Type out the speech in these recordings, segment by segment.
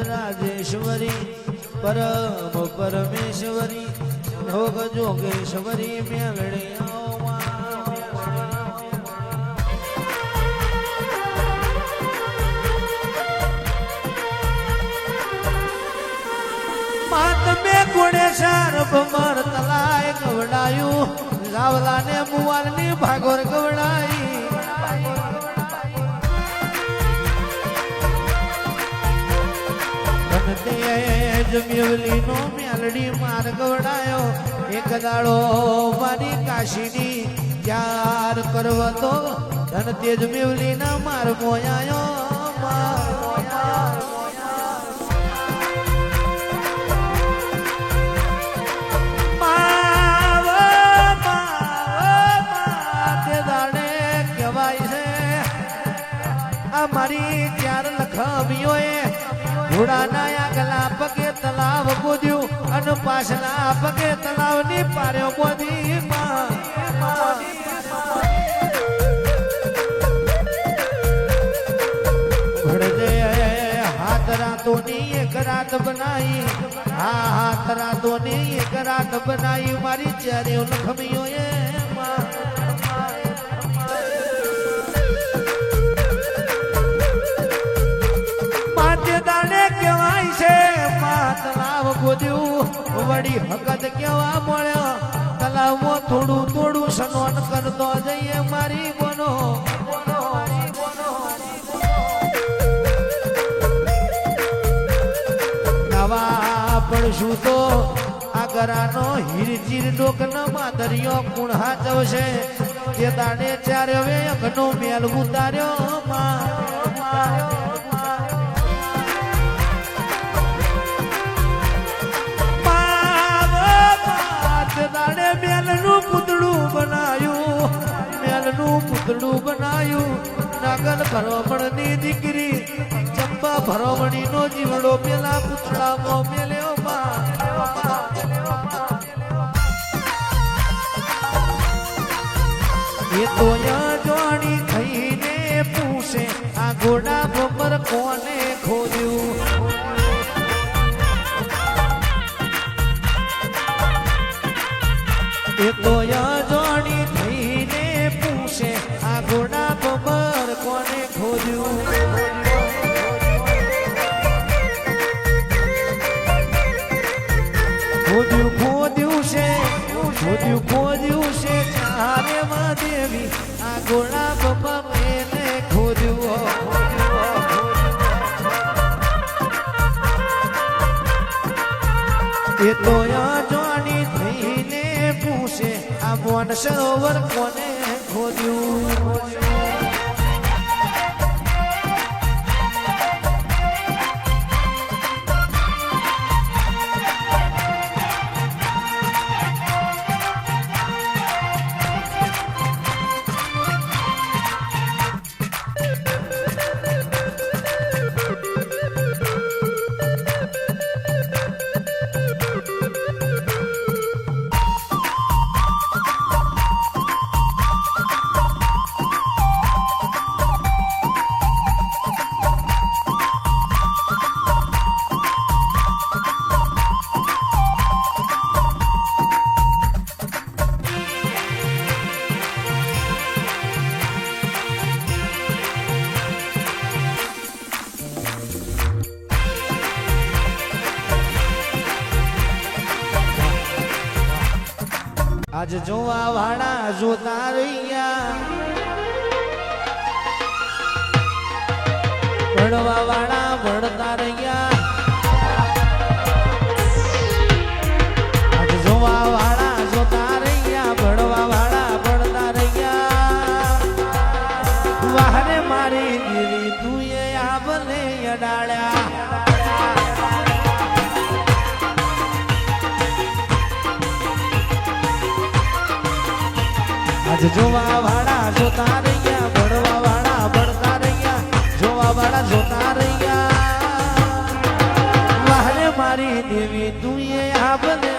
રાજેશ્વરી પરમ પરમેશ્વરી ભોગ જોગેશ્વરી મેલડી માતમે ગુણેશાર ભમર તલાય ગવડાયું રાવલા ને મુવાલ ની ભાગોર ગવડાઈ મેવલી નો મેલડી માર ગવડાયો એક દાડો મારી કાશીની ત્યાર કરવતો ધન તેજ મેવલી ના માર મોયાયો મારી ચાર લખમીઓ ઘોડાના આગલા પગે તલાવ કૂદ્યું અને પાછલા પગે તલાવ ની પાર્યો બોધી હાથ રાતો ની એક રાત બનાવી હાથ રાતો ની એક રાત બનાવી મારી ચારે લખમીઓ વડી હકત કેવા મળ્યો તલાવમાં થોડું થોડું સનોન કરતો જઈએ મારી બોનો નવા પડશું તો આગરાનો હીરચીર ડોકનો માદરિયો કુણ હાચવશે તે દાડે ચારે હવે અગનો મેલ ઉતાર્યો પૂતળું બનાયું નાગલ ભરવમણ ની દીકરી ચંપા ભરવમણી નો જીવડો પેલા પૂતળામાં મેલ્યો એ તો જોડી થઈને પૂછે આ ઘોડા પર કોને ખોદ્યું એ તો જોડી થઈને પૂછે આ ઘોડા પર કોને ખોદ્યું ખોદ્યું છે ચારે માં દેવી આ ઘોડા પર મેને ખોદ્યું એ તો જોડી થઈને પૂછે આ મોન સરોવર કોને ખોદ્યું આજ જોવા વાળા જોતા રહ્યા ભણવા વાળા ભણતા રહ્યા આજ જોવા વાળા જોતા રહ્યા ભણવા વાળા ભણતા રહ્યા વાહને મારી દીવી તું એ આવને અડાળ્યા આજ જોવા વાળા જોતા રહ્યા ભણવા વાળા ભણતા રહ્યા જોવા વાળા જોતા રહ્યા વાહને મારી દેવી તું એ આવને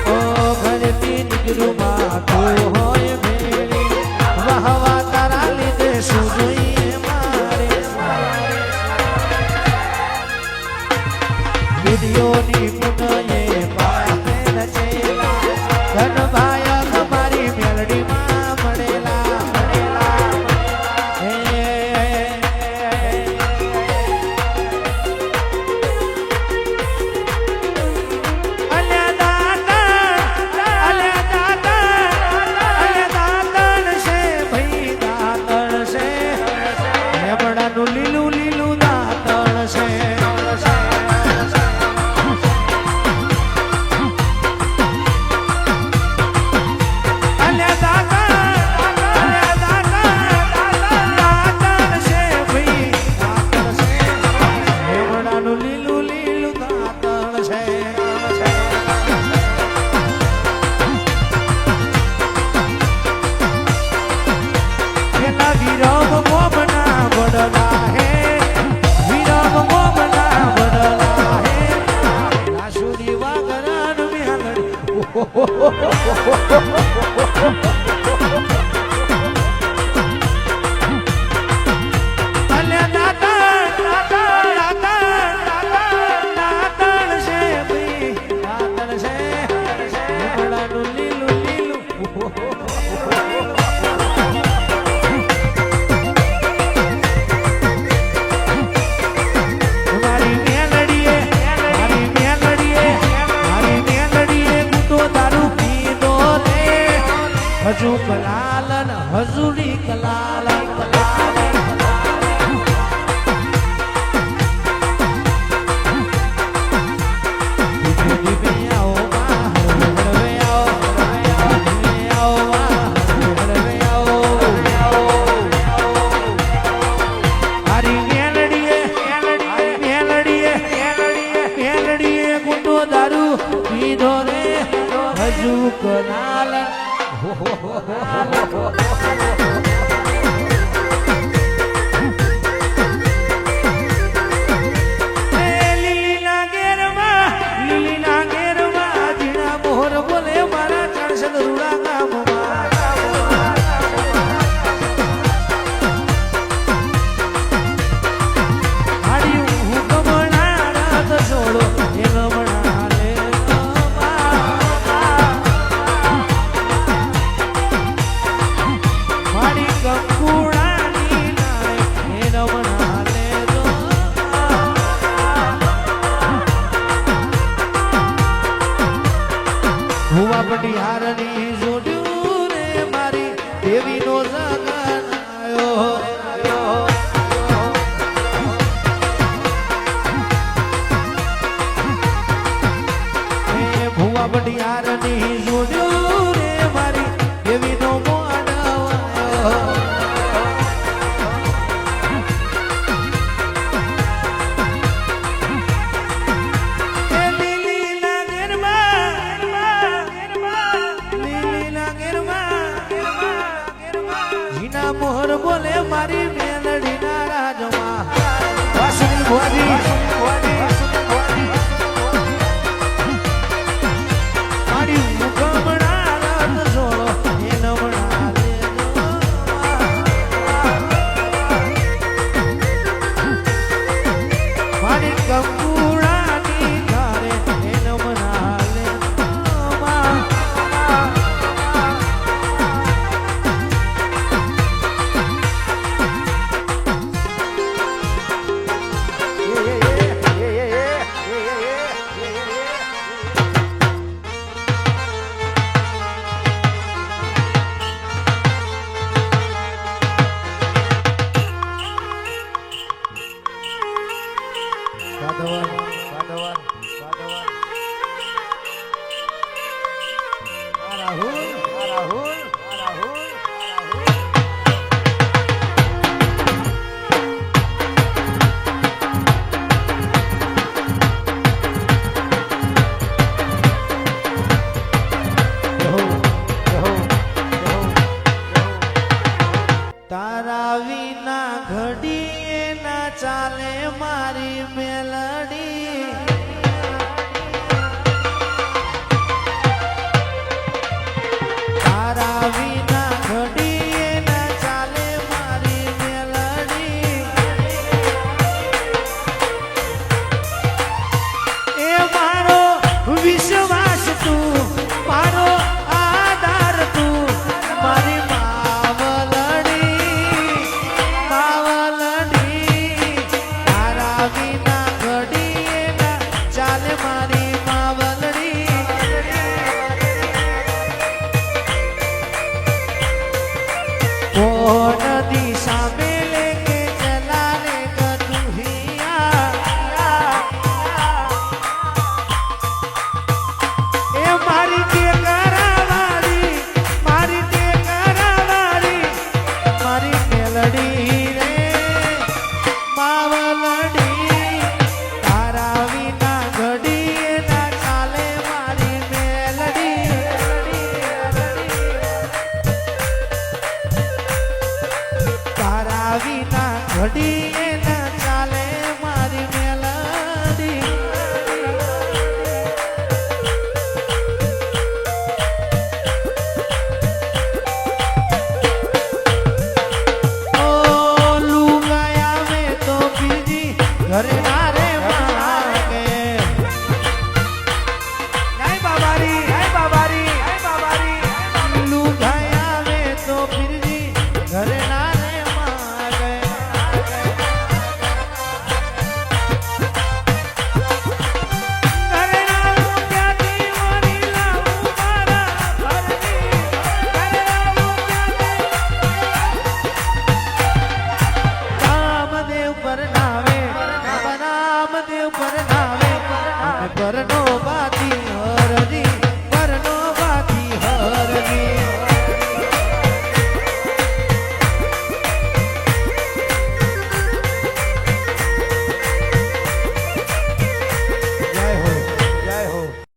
ઓ ઘરેથી નીકળું માં તો હોય ધનભાઈ તમારી મેલડીમાં મળેલા લીલું લીલું દાતણ છે હજુ કલાલ હજુરી કલાલ દારૂ પીધો રે હજુ કલાલ લીલીના ઘેરમાં જીણા મોહર બોલે મારા ચાણસદ રૂડા ગામમાં હાડી હું કમણા રાત છોડો એ ગમણા લે ભુવા પટિહારની જોડ્યું રે મારી દેવીનો જગન આયો ભુવા પટિહારની જોડ્યું રે મારી દેવીનો મોડવાયો મોહર બોલે મારી મેલડી ના રાજમાં વાસુની ભોજી મારી મુકમણા રાત છોડો એ નમણા મારી કંકુડાની ધારે એ નમણા લે नदी सामे लेके चला ले कन्हैया ए मारी के करावाली मारी के करावाली मारी मेलडी रे मावलडी तारा विना घडी ना चाले मारी मेलडी तारा विना घडी ना चाले मारी मेलडी ओ लुगाया में तो बीजी घरे ना रे मांगे नहीं बाबारी लुगाया में तो बीजी घरे ना रे मांगे घरे ना क्या दीवानी लाऊं मारा भरनी घरे ना रामदेव पर नावे बाबा रामदेव पर नावे परनो